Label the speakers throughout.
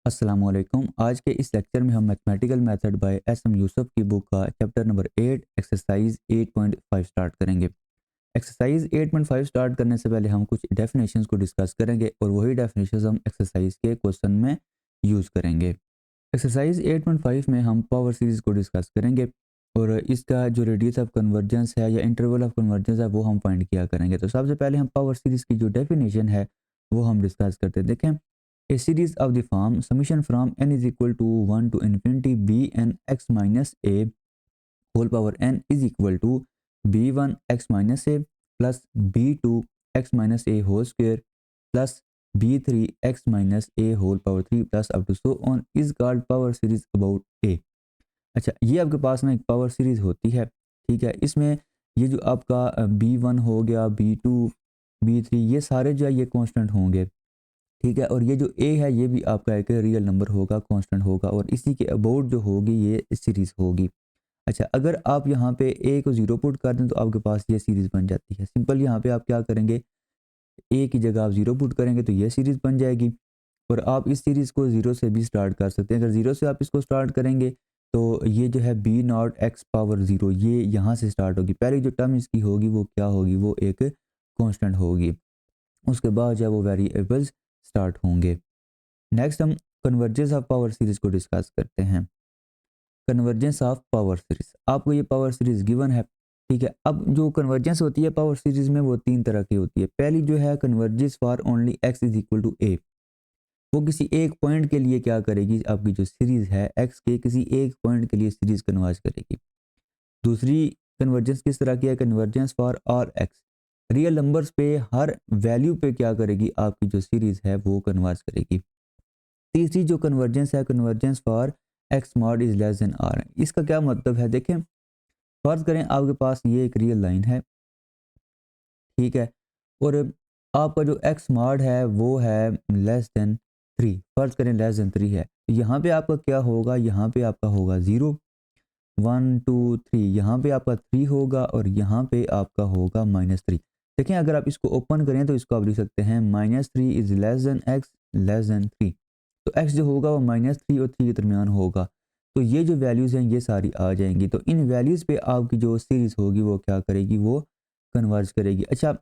Speaker 1: अस्सलामुअलैकुम। आज के इस लेक्चर में हम mathematical method by S M Yusuf की बुक का चैप्टर नंबर 8 एक्सरसाइज 8.5 स्टार्ट करेंगे। एक्सरसाइज 8.5 स्टार्ट करने से पहले हम कुछ डेफिनेशंस को डिस्कस करेंगे और वही डेफिनेशंस हम एक्सरसाइज के क्वेश्चन में यूज़ करेंगे। एक्सरसाइज 8.5 में हम पावर सीरीज़ को डिस्कस करेंगे और इसका जो रेडियस ऑफ कन्वर्जेंस है या इंटरवल ऑफ कन्वर्जेंस है वो हम फाइंड किया करेंगे। तो सबसे पहले हम पावर सीरीज़ की जो डेफिनेशन है वो हम डिस्कस करते हैं। देखें, a series of the form summation from n is equal to 1 to infinity b n x minus a whole power n is equal to b1 x minus a plus b2 x minus a whole square plus b3 x minus a whole power 3 plus up to so on is called power series about a। अच्छा, ये आपके पास ना एक power series होती है, ठीक है। इसमें ये जो आपका b1 हो गया, b2, b3 ये सारे जो है ये कांस्टेंट होंगे, ठीक है। और ये जो ए है ये भी आपका एक रियल नंबर होगा, कांस्टेंट होगा और इसी के अबाउट जो होगी ये सीरीज़ होगी। अच्छा, अगर आप यहाँ पे ए को ज़ीरो पुट कर दें तो आपके पास ये सीरीज़ बन जाती है। सिंपल यहाँ पे आप क्या करेंगे, ए की जगह आप ज़ीरो पुट करेंगे तो ये सीरीज़ बन जाएगी। और आप इस सीरीज़ को ज़ीरो से भी स्टार्ट कर सकते हैं। अगर ज़ीरो से आप इसको स्टार्ट करेंगे तो ये जो है B not X power zero ये यहाँ से स्टार्ट होगी। पहली जो टर्म इसकी होगी वो क्या होगी, वो एक कांस्टेंट होगी। उसके बाद जो है वो वेरिएबल्स स्टार्ट होंगे। नेक्स्ट हम कन्वर्जेंस ऑफ पावर सीरीज को डिस्कस करते हैं। कन्वर्जेंस ऑफ पावर सीरीज, आपको ये पावर सीरीज गिवन है, ठीक है। अब जो कन्वर्जेंस होती है पावर सीरीज में वो तीन तरह की होती है। पहली जो है convergence for only x is equal to a, वो किसी एक पॉइंट के लिए क्या करेगी, आपकी जो सीरीज है एक्स के किसी एक पॉइंट के लिए सीरीज कन्वर्ज करेगी। दूसरी कन्वर्जेंस किस तरह की है, convergence for all x, real numbers पे हर वैल्यू पे क्या करेगी, आपकी जो सीरीज है वो कन्वर्ज करेगी। तीसरी जो कन्वर्जेंस है, convergence for X mod is less than R. इसका क्या मतलब है, देखें, फर्ज करें आपके पास ये एक रियल लाइन है, ठीक है। और आपका जो एक्स मॉड है वो है लेस देन थ्री, फर्ज करें लेस देन थ्री है, तो यहाँ पे आपका क्या होगा, यहाँ पे आपका होगा ज़ीरो, वन टू थ्री, यहाँ पे आपका थ्री होगा और यहाँ पे आपका होगा माइनस थ्री। देखें, अगर आप इसको ओपन करें तो इसको आप लिख सकते हैं minus three is less than x less then three. तो एक्स जो होगा वो माइनस थ्री और थ्री के दरमियान होगा। तो ये जो वैल्यूज़ हैं ये सारी आ जाएंगी। तो इन वैल्यूज़ पे आपकी जो सीरीज़ होगी वो क्या करेगी, वो कन्वर्ज करेगी। अच्छा,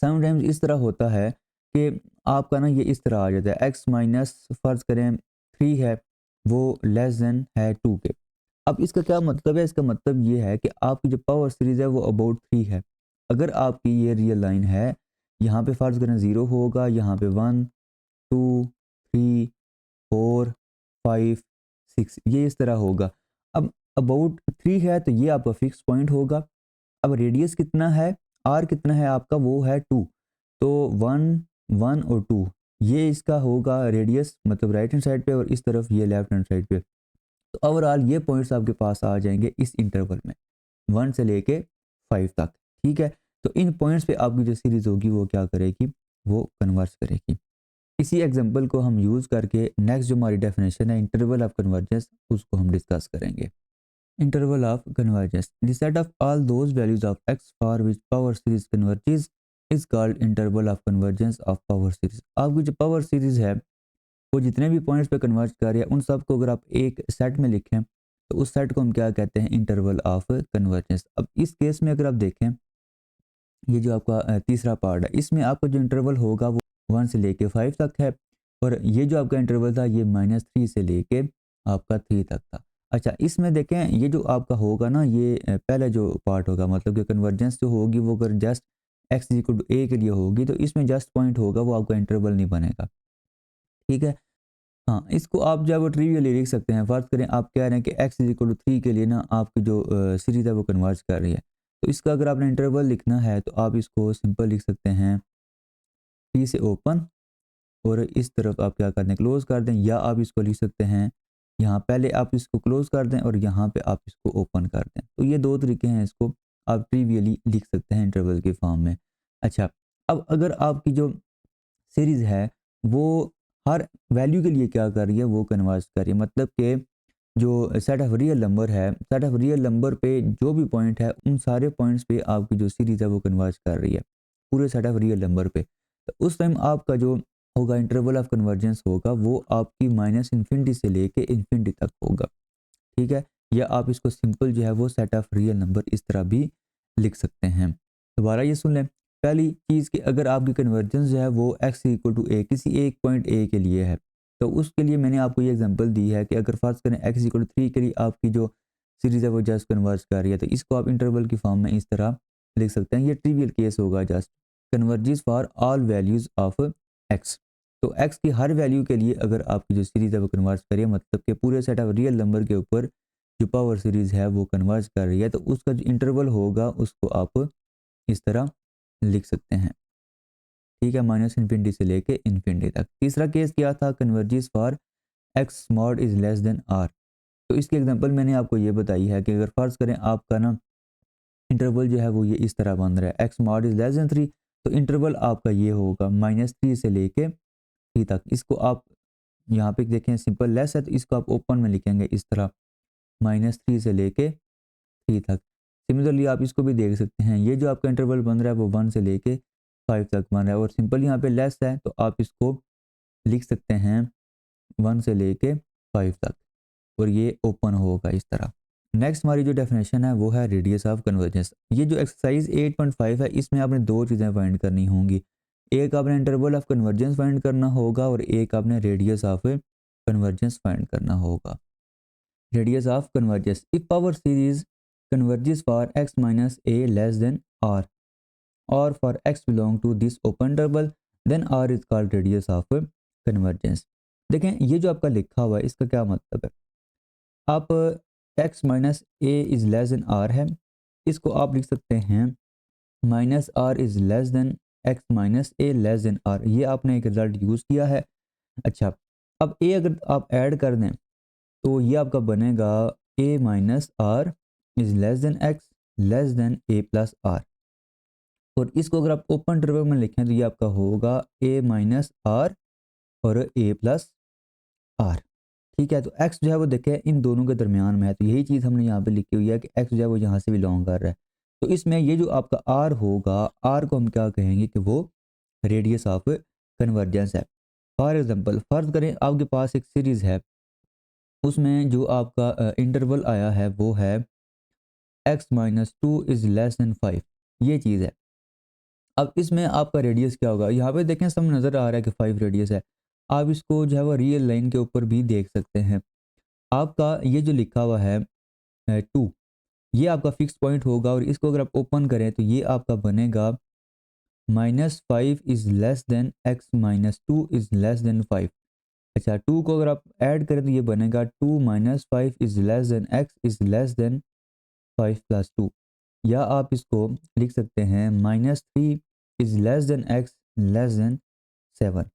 Speaker 1: समटाइम्स इस तरह होता है कि आपका ना ये इस तरह आ जाता है, एक्स माइनस फ़र्ज़ करें थ्री है, वो लेस देन है टू के। अब इसका क्या मतलब है, इसका मतलब ये है कि आपकी जो पावर सीरीज़ है वो अबाउट थ्री है। अगर आपकी ये रियल लाइन है, यहाँ पे फ़र्ज़ करें ज़ीरो होगा, यहाँ पे one two three four five six ये इस तरह होगा। अब अबाउट थ्री है तो ये आपका फिक्स पॉइंट होगा। अब रेडियस कितना है, आर कितना है आपका, वो है टू। तो वन वन और टू ये इसका होगा रेडियस, मतलब राइट हैंड साइड पे और इस तरफ ये लेफ्ट हैंड साइड पे। तो ओवरऑल ये पॉइंट्स आपके पास आ जाएंगे इस इंटरवल में, वन से लेके फाइव तक, ठीक है। तो इन पॉइंट्स पे आपकी जो सीरीज होगी वो क्या करेगी, वो कन्वर्स करेगी। इसी एग्जांपल को हम यूज़ करके नेक्स्ट जो हमारी डेफिनेशन है इंटरवल ऑफ कन्वर्जेंस उसको हम डिस्कस करेंगे। Interval of convergence. The set of all those values of x for which power series converges is called interval of convergence of power series। आपकी जो power series है वो जितने भी पॉइंट्स पे कन्वर्ज कर रही है उन सबको अगर आप एक सेट में लिखें तो उस सेट को हम क्या कहते हैं, इंटरवल ऑफ कन्वर्जेंस। अब इस केस में अगर आप देखें, ये जो आपका तीसरा पार्ट है इसमें आपका जो इंटरवल होगा वो वन से लेके फाइव तक है और ये जो आपका इंटरवल था ये माइनस थ्री से लेके आपका थ्री तक था। अच्छा, इसमें देखें ये जो आपका होगा ना ये पहला जो पार्ट होगा, मतलब कि कन्वर्जेंस जो होगी वो अगर जस्ट एक्स इक्वल टू ए के लिए होगी तो इसमें जस्ट पॉइंट होगा, वो आपका इंटरवल नहीं बनेगा, ठीक है। हाँ, इसको आप जो है वो ट्रिवियली लिख सकते हैं। फर्ज करें आप कह रहे हैं कि X is equal to three के लिए ना आपकी जो सीरीज है वो कन्वर्ज कर रही है, तो इसका अगर आपने इंटरवल लिखना है तो आप इसको सिंपल लिख सकते हैं थ्री से ओपन और इस तरफ आप क्या कर दें, क्लोज कर दें, या आप इसको लिख सकते हैं यहाँ पहले आप इसको क्लोज कर दें और यहाँ पे आप इसको ओपन कर दें। तो ये दो तरीके हैं, इसको आप ट्रिवियली लिख सकते हैं इंटरवल के फॉर्म में। अच्छा, अब अगर आपकी जो सीरीज है वो हर वैल्यू के लिए क्या कर रही है, वो कन्वर्ज कर रही है, मतलब कि जो सेट ऑफ रियल नंबर है, सेट ऑफ रियल नंबर पे जो भी पॉइंट है उन सारे पॉइंट्स पे आपकी जो सीरीज है वो कन्वर्ज कर रही है पूरे सेट ऑफ रियल नंबर पे। तो उस टाइम आपका जो होगा, इंटरवल ऑफ कन्वर्जेंस होगा, वो आपकी माइनस इन्फिनिटी से लेके इन्फिनिटी तक होगा। ठीक है, या आप इसको सिंपल जो है वो सेट ऑफ रियल नंबर इस तरह भी लिख सकते हैं। दोबारा ये सुन लें, पहली चीज़ कि अगर आपकी कन्वर्जेंस जो है वो x इक्वल टू ए किसी एक पॉइंट ए के लिए है, तो उसके लिए मैंने आपको ये एग्जांपल दी है कि अगर फर्ज करें x इक्वल टू 3 के लिए आपकी जो सीरीज़ है वो जस्ट कन्वर्ज कर रही है, तो इसको आप इंटरवल की फॉर्म में इस तरह लिख सकते हैं। ये ट्रिवियल केस होगा, just converges for all values of x। तो x की हर वैल्यू के लिए अगर आपकी जो सीरीज़ है वो कन्वर्ज करिए, मतलब कि पूरे सेट ऑफ रियल नंबर के ऊपर जो पावर सीरीज़ है वो कन्वर्ज कर रही है, तो उसका जो इंटरवल होगा उसको आप इस तरह लिख सकते हैं। ठीक है, माइनस इन्फिनिटी से लेके इन्फिनिटी तक। तीसरा केस क्या था, converges for X small is less than R. तो इसकी एग्जांपल मैंने आपको ये बताई है कि अगर फर्ज करें आपका ना इंटरवल जो है वो ये इस तरह बन रहा है, x small is less then 3, तो इंटरवल आपका ये होगा -3 से लेके 3 तक। इसको आप यहाँ पे देखें सिंपल लेस है, तो इसको आप ओपन में लिखेंगे इस तरह -3 से लेके 3 तक। सिमिलरली आप इसको भी देख सकते हैं, ये जो आपका इंटरवल बन रहा है वो 1 से लेके 5 तक बन रहा है, और सिंपल यहाँ पे लेस है तो आप इसको लिख सकते हैं 1 से लेके 5 तक, और ये ओपन होगा इस तरह। नेक्स्ट हमारी जो डेफिनेशन है वो है रेडियस ऑफ कन्वर्जेंस। ये जो एक्सरसाइज 8.5 है, इसमें आपने दो चीज़ें फाइंड करनी होंगी। एक आपने इंटरवल ऑफ कन्वर्जेंस फाइंड करना होगा, और एक आपने रेडियस ऑफ कन्वर्जेंस फाइंड करना होगा। Radius of convergence, if power series converges for x minus a less than r, or for x belong to this open interval, then r is called radius of convergence। देखें ये जो आपका लिखा हुआ है इसका क्या मतलब है, आप x minus A is less than R है, इसको आप लिख सकते हैं minus are is less than X minus A less than R. ये आपने एक रिजल्ट यूज़ किया है। अच्छा, अब ए अगर आप ऐड कर दें तो ये आपका बनेगा a minus are is less than x less than a plus r, और इसको अगर आप ओपन इंटरवल में लिखें तो ये आपका होगा ए माइनस आर और ए प्लस आर। ठीक है, तो x जो है वो देखें इन दोनों के दरमियान में है, तो यही चीज़ हमने यहाँ पे लिखी हुई है कि x जो है वो यहाँ से बिलोंग कर रहा है। तो इसमें ये जो आपका r होगा, r को हम क्या कहेंगे कि वो रेडियस ऑफ कन्वर्जेंस है। फॉर एग्जांपल फर्ज करें आपके पास एक सीरीज़ है, उसमें जो आपका इंटरवल आया है वो है x minus 2 is less then 5, ये चीज़ है। अब इसमें आपका रेडियस क्या होगा, यहाँ पे देखें सब नज़र आ रहा है कि 5 रेडियस है। आप इसको जो है वो रियल लाइन के ऊपर भी देख सकते हैं। आपका ये जो लिखा हुआ है 2, ये आपका फिक्स पॉइंट होगा, और इसको अगर आप ओपन करें तो ये आपका बनेगा -5 is less than X minus 2 is less then 5। अच्छा, 2 को अगर आप ऐड करें तो ये बनेगा 2 minus 5 is less than x is less then 5 plus 2, या आप इसको लिख सकते हैं -3 is less than x less then 7।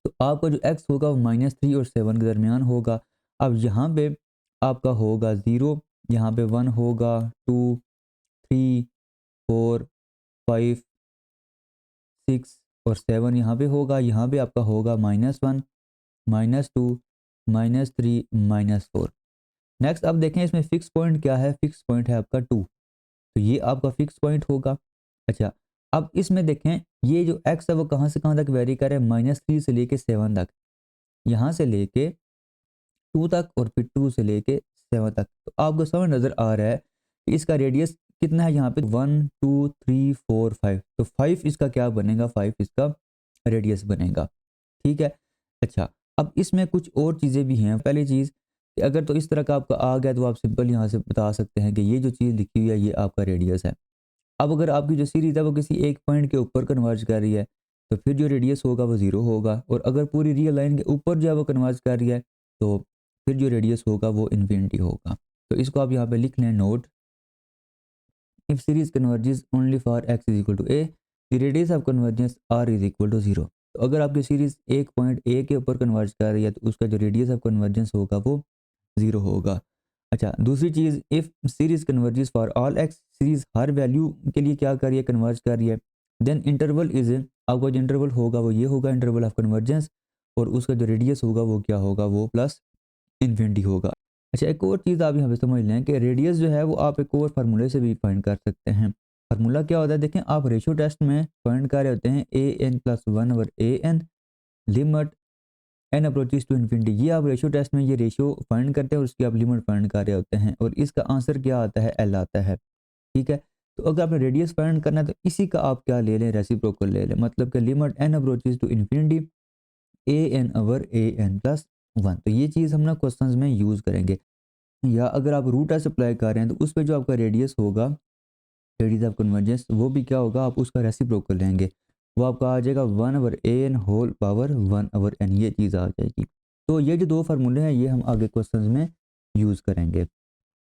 Speaker 1: तो आपका जो x होगा वो -3 और 7 के दरमियान होगा। अब यहाँ पे आपका होगा 0, यहाँ पे 1 होगा, 2, 3, 4, 5, 6 और 7 यहाँ पे होगा। यहाँ पे आपका होगा -1, -2, -3, -4। नेक्स्ट अब देखें इसमें फिक्स पॉइंट क्या है, फिक्स पॉइंट है आपका 2, तो ये आपका फिक्स पॉइंट होगा। अच्छा, अब इसमें देखें ये जो x है वो कहाँ से कहाँ तक वेरी कर रहा है, -3 से लेके 7 तक, यहाँ से लेके 2 तक, और फिर 2 से लेके 7 तक। तो आपको समझ नज़र आ रहा है कि इसका रेडियस कितना है, यहाँ पे 1 2 3 4 5, तो 5 इसका क्या बनेगा, 5 इसका रेडियस बनेगा। ठीक है। अच्छा, अब इसमें कुछ और चीज़ें भी हैं। पहली चीज़ कि अगर तो इस तरह का आपका आ गया तो आप सिंपल यहाँ से बता सकते हैं कि ये जो चीज़ लिखी हुई है ये आपका रेडियस है। अब अगर आपकी जो सीरीज़ है वो किसी एक पॉइंट के ऊपर कन्वर्ज कर रही है, तो फिर जो रेडियस होगा वो 0 होगा, और अगर पूरी रियल लाइन के ऊपर जो है वो कन्वर्ज कर रही है, तो फिर जो रेडियस होगा वो इन्फिनिटी होगा। तो इसको आप यहाँ पे लिख लें, note, if series converges only for x is equal to a, the radius of convergence r is equal to 0। तो अगर आपकी सीरीज एक पॉइंट a के ऊपर कन्वर्ज कर रही है तो उसका जो रेडियस ऑफ कन्वर्जेंस होगा वो 0 होगा। अच्छा, दूसरी चीज़, if series converges for all x, series हर वैल्यू के लिए क्या कर रही है, कन्वर्ज कर रही है, देन इंटरवल इज, आपका जो इंटरवल होगा वो ये होगा, इंटरवल ऑफ कन्वर्जेंस, और उसका जो रेडियस होगा वो क्या होगा, वो प्लस इन्फिनिटी होगा। अच्छा, एक और चीज़ आप यहाँ पे समझ लें कि रेडियस जो है वो आप एक और फार्मूले से भी फाइंड कर सकते हैं। फार्मूला क्या होता है, देखें आप रेशियो टेस्ट में फाइंड कर रहे होते हैं a n+1 over a n limit N approaches to infinity, ये आप रेशियो टेस्ट में ये रेशियो फाइंड करते हैं और उसकी आप लिमिट फाइंड कर रहे होते हैं और इसका आंसर क्या आता है, एल आता है। ठीक है, तो अगर आपने रेडियस फाइंड करना है तो इसी का आप क्या ले लें, रेसिप्रोकल ले लें, मतलब कि limit N approaches to infinity A N over A N plus 1। तो ये चीज़ हम ना क्वेश्चंस में यूज़ करेंगे। या अगर आप रूट एस अप्लाई कर रहे हैं तो उस पे जो आपका रेडियस होगा, रेडियस ऑफ कन्वर्जेंस, वो भी क्या होगा, आप उसका रेसिप्रोकल लेंगे, वो आपका आ जाएगा 1/an होल पावर 1/n, ये चीज़ आ जाएगी। तो ये जो दो फार्मूले हैं ये हम आगे क्वेश्चंस में यूज़ करेंगे।